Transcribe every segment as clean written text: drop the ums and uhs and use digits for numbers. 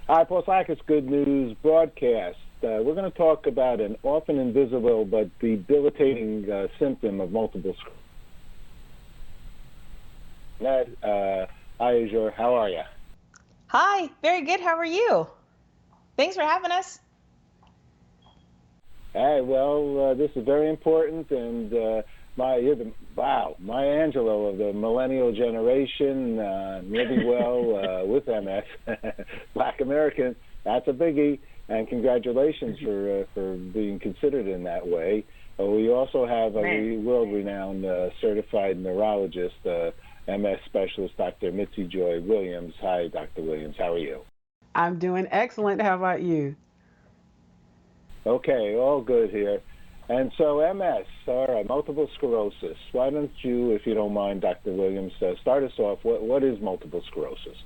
Hi, Paul Sackis, Good News Broadcast. We're going to talk about an often invisible but debilitating symptom of multiple sclerosis. Hi, Azure. How are you? Hi, very good. How are you? Thanks for having us. Hey, well, this is very important, and my Angelou of the Millennial generation, living well with MS, Black American. That's a biggie, and congratulations for being considered in that way. We also have a world-renowned certified neurologist, MS specialist, Dr. Mitzi Joi Williams. Hi, Dr. Williams. How are you? I'm doing excellent. How about you? Okay, all good here. And so MS, all right, multiple sclerosis. Why don't you, if you don't mind, Dr. Williams, start us off. What is multiple sclerosis?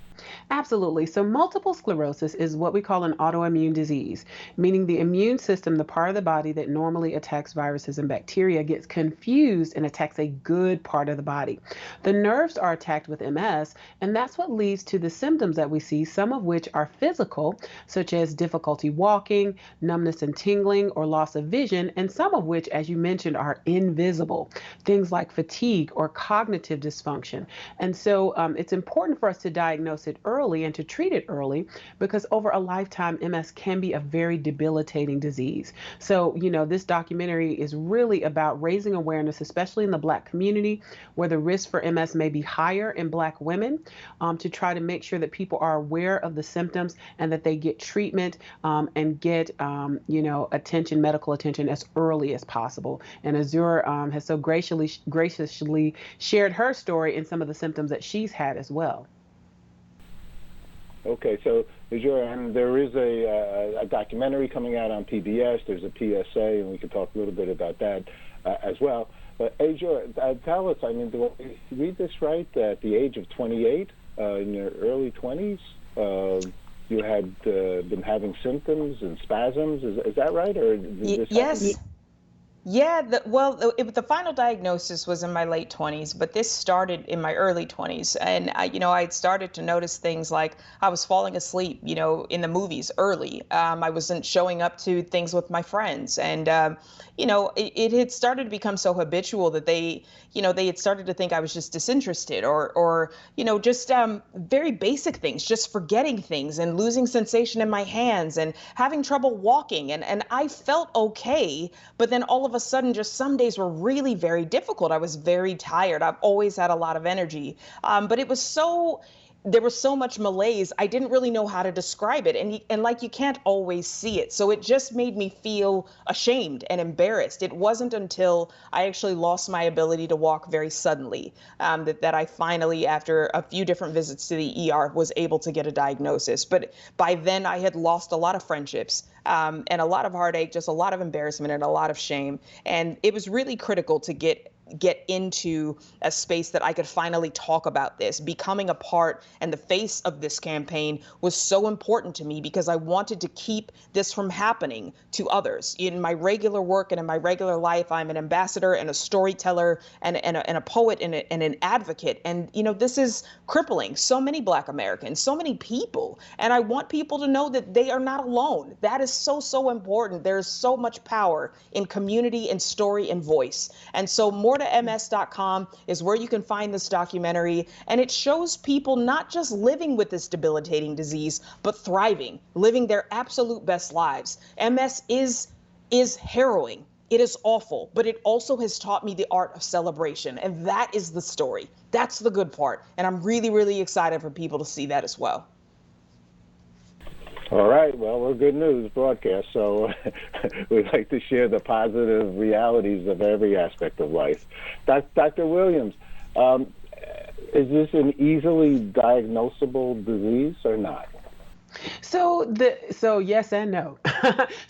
Absolutely. So, multiple sclerosis is what we call an autoimmune disease, meaning the immune system, the part of the body that normally attacks viruses and bacteria, gets confused and attacks a good part of the body. The nerves are attacked with MS, and that's what leads to the symptoms that we see, some of which are physical, such as difficulty walking, numbness and tingling, or loss of vision, and some of which, as you mentioned, are invisible, things like fatigue or cognitive dysfunction. And so, it's important for us to diagnose it early and to treat it early because over a lifetime, MS can be a very debilitating disease. So, this documentary is really about raising awareness, especially in the Black community where the risk for MS may be higher in Black women, to try to make sure that people are aware of the symptoms and that they get treatment and get, attention, medical attention as early as possible. And Azure has so graciously shared her story and some of the symptoms that she's had as well. Okay, so and there is a documentary coming out on PBS. There's a PSA, and we can talk a little bit about that as well. But Azure, tell us, do I read this right? At the age of 28, in your early 20s, you had been having symptoms and spasms. Is that right? Or did this Yes. happen? Yeah, the final diagnosis was in my late 20s, but this started in my early 20s. And I'd started to notice things like I was falling asleep, in the movies early. I wasn't showing up to things with my friends. And, it had started to become so habitual that they had started to think I was just disinterested or just very basic things, just forgetting things and losing sensation in my hands and having trouble walking. And I felt okay, but then all of a sudden, just some days were really very difficult. I was very tired. I've always had a lot of energy, but there was so much malaise. I didn't really know how to describe it, and like you can't always see it. So it just made me feel ashamed and embarrassed. It wasn't until I actually lost my ability to walk very suddenly that I finally, after a few different visits to the ER, was able to get a diagnosis. But by then, I had lost a lot of friendships. And a lot of heartache, just a lot of embarrassment and a lot of shame. And it was really critical to get into a space that I could finally talk about this. Becoming a part and the face of this campaign was so important to me because I wanted to keep this from happening to others. In my regular work and in my regular life, I'm an ambassador and a storyteller and a poet and an advocate. And, this is crippling so many Black Americans, so many people. And I want people to know that they are not alone. That is so, so important. There's so much power in community and story and voice. And so moretoms.com is where you can find this documentary. And it shows people not just living with this debilitating disease, but thriving, living their absolute best lives. MS is harrowing. It is awful, but it also has taught me the art of celebration. And that is the story. That's the good part. And I'm really, really excited for people to see that as well. All right. Well, we're Good News Broadcast, so we like to share the positive realities of every aspect of life. Dr. Williams, is this an easily diagnosable disease or not? So yes and no.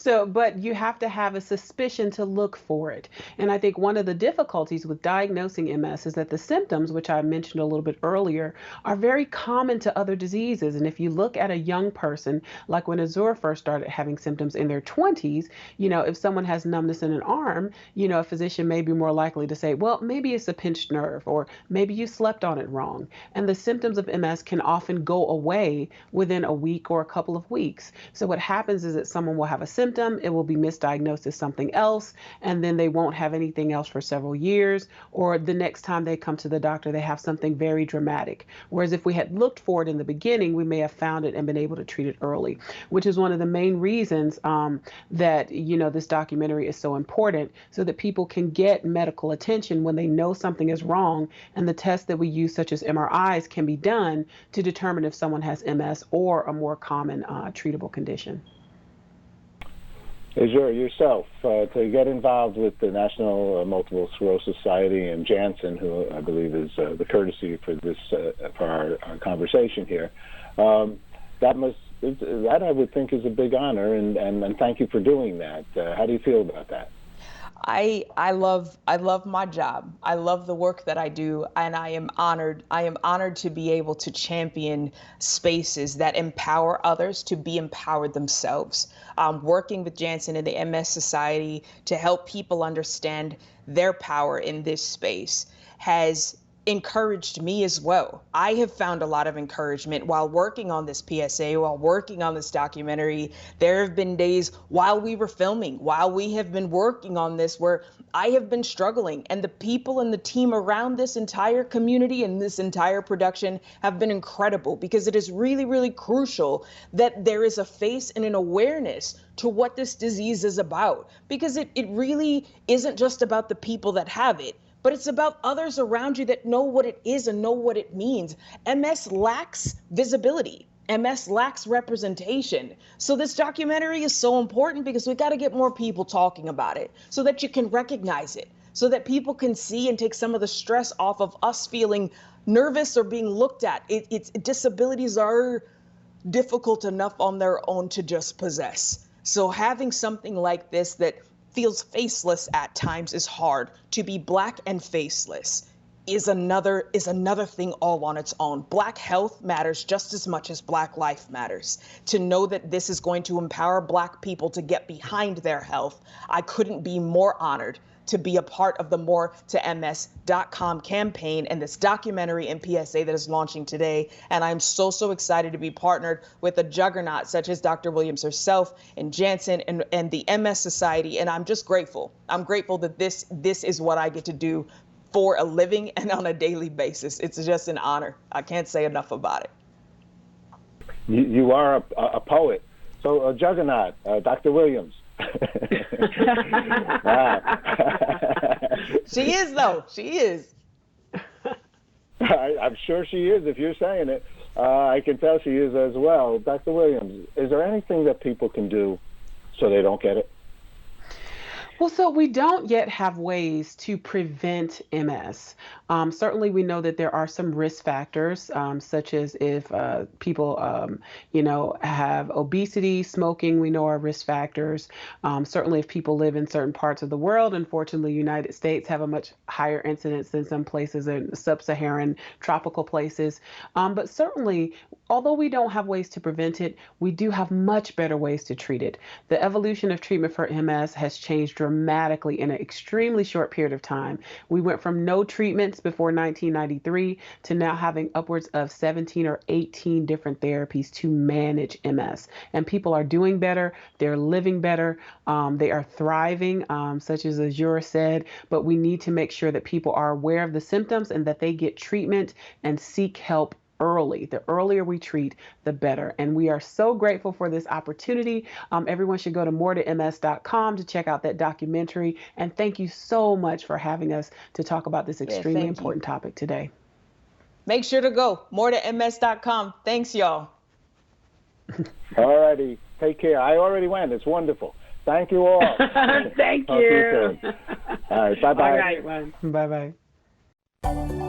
But you have to have a suspicion to look for it. And I think one of the difficulties with diagnosing MS is that the symptoms, which I mentioned a little bit earlier, are very common to other diseases. And if you look at a young person, like when Azure first started having symptoms in their 20s, if someone has numbness in an arm, a physician may be more likely to say, well, maybe it's a pinched nerve, or maybe you slept on it wrong. And the symptoms of MS can often go away within a week or a couple of weeks. So what happens is that someone will have a symptom, it will be misdiagnosed as something else, and then they won't have anything else for several years, or the next time they come to the doctor, they have something very dramatic. Whereas if we had looked for it in the beginning, we may have found it and been able to treat it early, which is one of the main reasons that, this documentary is so important, so that people can get medical attention when they know something is wrong, and the tests that we use, such as MRIs, can be done to determine if someone has MS or a more common treatable condition. Azure, yourself, to get involved with the National Multiple Sclerosis Society and Janssen, who I believe is the courtesy for this for our conversation here, that I would think is a big honor, and thank you for doing that. How do you feel about that? I love my job. I love the work that I do, and I am honored. I am honored to be able to champion spaces that empower others to be empowered themselves. Working with Janssen and the MS Society to help people understand their power in this space has encouraged me as well. I have found a lot of encouragement while working on this PSA, while working on this documentary. There have been days while we were filming, while we have been working on this, where I have been struggling, and the people and the team around this entire community and this entire production have been incredible, because it is really, really crucial that there is a face and an awareness to what this disease is about, because it really isn't just about the people that have it, but it's about others around you that know what it is and know what it means. MS lacks visibility. MS lacks representation. So this documentary is so important, because we got to get more people talking about it so that you can recognize it, so that people can see and take some of the stress off of us feeling nervous or being looked at. Disabilities are difficult enough on their own to just possess. So having something like this that feels faceless at times is hard. To be Black and faceless is another thing all on its own. Black health matters just as much as Black life matters. To know that this is going to empower Black people to get behind their health, I couldn't be more honored to be a part of the moretoms.com campaign and this documentary and PSA that is launching today. And I'm so excited to be partnered with a juggernaut such as Dr. Williams herself and Janssen and the MS Society. And I'm just grateful. I'm grateful that this is what I get to do for a living and on a daily basis. It's just an honor. I can't say enough about it. You are a poet. So, juggernaut, Dr. Williams. She is, though. She is. I'm sure she is, if you're saying it. I can tell she is as well. Dr. Williams, is there anything that people can do so they don't get it? Well, so we don't yet have ways to prevent MS. Certainly, we know that there are some risk factors, such as if people, have obesity, smoking, we know are risk factors. Certainly, if people live in certain parts of the world, unfortunately, the United States have a much higher incidence than some places in sub-Saharan tropical places. But certainly, although we don't have ways to prevent it, we do have much better ways to treat it. The evolution of treatment for MS has changed dramatically in an extremely short period of time. We went from no treatments before 1993 to now having upwards of 17 or 18 different therapies to manage MS. And people are doing better, they're living better, they are thriving, such as Azure said, but we need to make sure that people are aware of the symptoms and that they get treatment and seek help early. The earlier we treat, the better. And we are so grateful for this opportunity. Everyone should go to moretoms.com to check out that documentary. And thank you so much for having us to talk about this extremely important topic today. Make sure to go moretoms.com. Thanks, y'all. All righty. Take care. I already went. It's wonderful. Thank you all. Thank you. All right. Bye-bye. All right. Bye-bye.